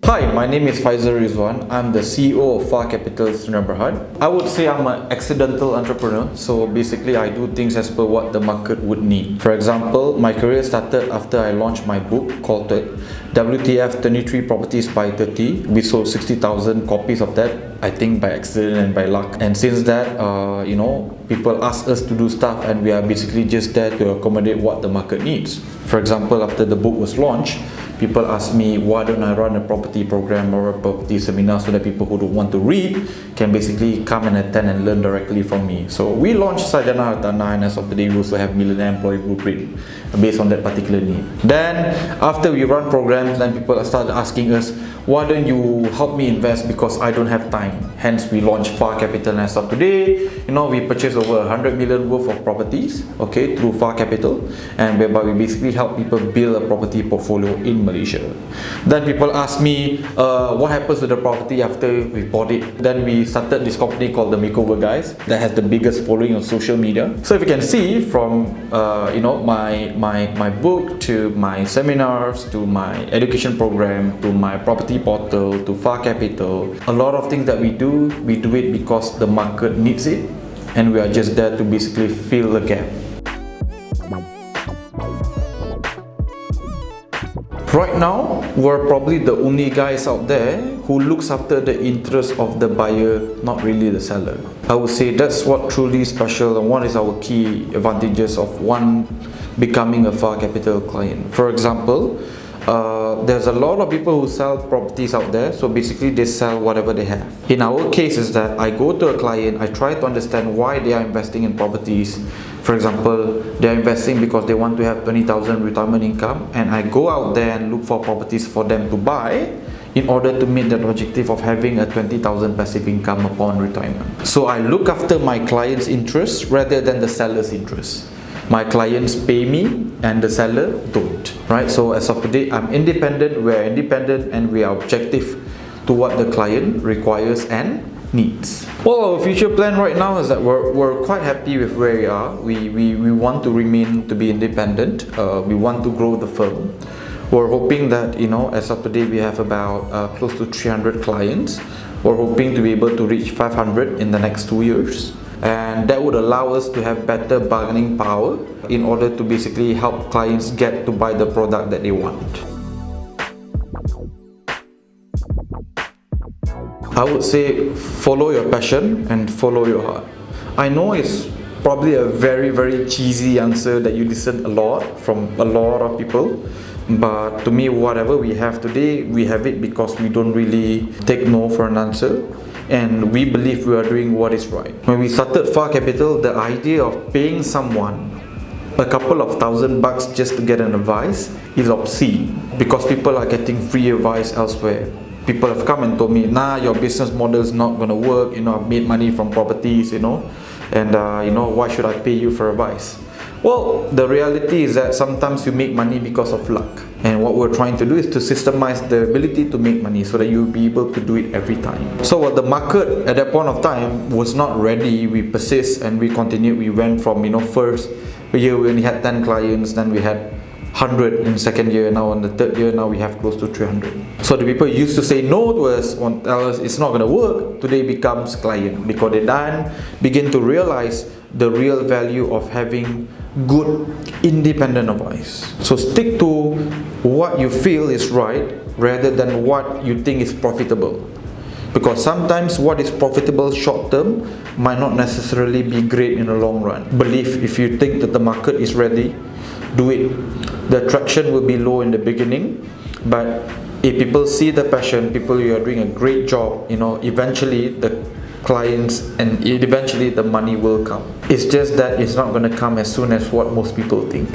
Hi, my name is Faizul Ridzuan. I'm the CEO of FAR Capital Sdn Bhd. I would say I'm an accidental entrepreneur. So basically, I do things as per what the market would need. For example, my career started after I launched my book called WTF 23 Properties by 30. We sold 60,000 copies of that, I think by accident and by luck. And since that, people ask us to do stuff and we are basically just there to accommodate what the market needs. For example, after the book was launched, people ask me, why don't I run a property program or a property seminar so that people who don't want to read can basically come and attend and learn directly from me. So we launched Sarjana Hartanah, and as of today we also have Millionaire Employee Blueprint based on that particular need. Then after we run programs, then people start asking us, why don't you help me invest because I don't have time. Hence we launched FAR Capital, and as of today, we purchased over 100 million worth of properties, through FAR Capital, and whereby we basically help people build a property portfolio in Malaysia. Then people ask me, what happens to the property after we bought it? Then we started this company called the Makeover Guys that has the biggest following on social media. So if you can see from my book to my seminars to my education program to my property portal to FAR Capital, a lot of things that we do it because the market needs it, and we are just there to basically fill the gap. Right now, we're probably the only guys out there who looks after the interest of the buyer, not really the seller. I would say that's what truly special, and what is our key advantages of one becoming a FAR Capital client. For example, there's a lot of people who sell properties out there, so basically they sell whatever they have. In our case is that I go to a client, I try to understand why they are investing in properties. For example, they are investing because they want to have 20,000 retirement income, and I go out there and look for properties for them to buy in order to meet that objective of having a 20,000 passive income upon retirement. So I look after my client's interests rather than the seller's interests. My clients pay me and the seller don't, right? So as of today, I'm independent, we're independent, and we are objective to what the client requires and needs. Well, our future plan right now is that we're quite happy with where we are. We want to remain to be independent. We want to grow the firm. We're hoping that, as of today, we have about close to 300 clients. We're hoping to be able to reach 500 in the next 2 years. And that would allow us to have better bargaining power in order to basically help clients get to buy the product that they want. I would say follow your passion and follow your heart. I know it's probably a very, very cheesy answer that you listen a lot from a lot of people, but to me, whatever we have today, we have it because we don't really take no for an answer. And we believe we are doing what is right. When we started FAR Capital, the idea of paying someone a couple of $1,000 just to get an advice is obscene, because people are getting free advice elsewhere. People have come and told me, nah, your business model is not going to work, I've made money from properties, and why should I pay you for advice? Well, the reality is that sometimes you make money because of luck. And what we're trying to do is to systemize the ability to make money so that you'll be able to do it every time. So what the market at that point of time was not ready, we persist and we continued. We went from, first year we only had 10 clients, then we had 100 in the second year, now in the third year, now we have close to 300. So the people used to say no to us, tell us it's not going to work, today becomes client, because they then begin to realize the real value of having good independent advice. So stick to what you feel is right rather than what you think is profitable, because sometimes what is profitable short term might not necessarily be great in the long run. Believe, if you think that the market is ready, do it. The attraction will be low in the beginning, but if people see the passion, you are doing a great job, eventually the clients and eventually the money will come. It's just that it's not going to come as soon as what most people think.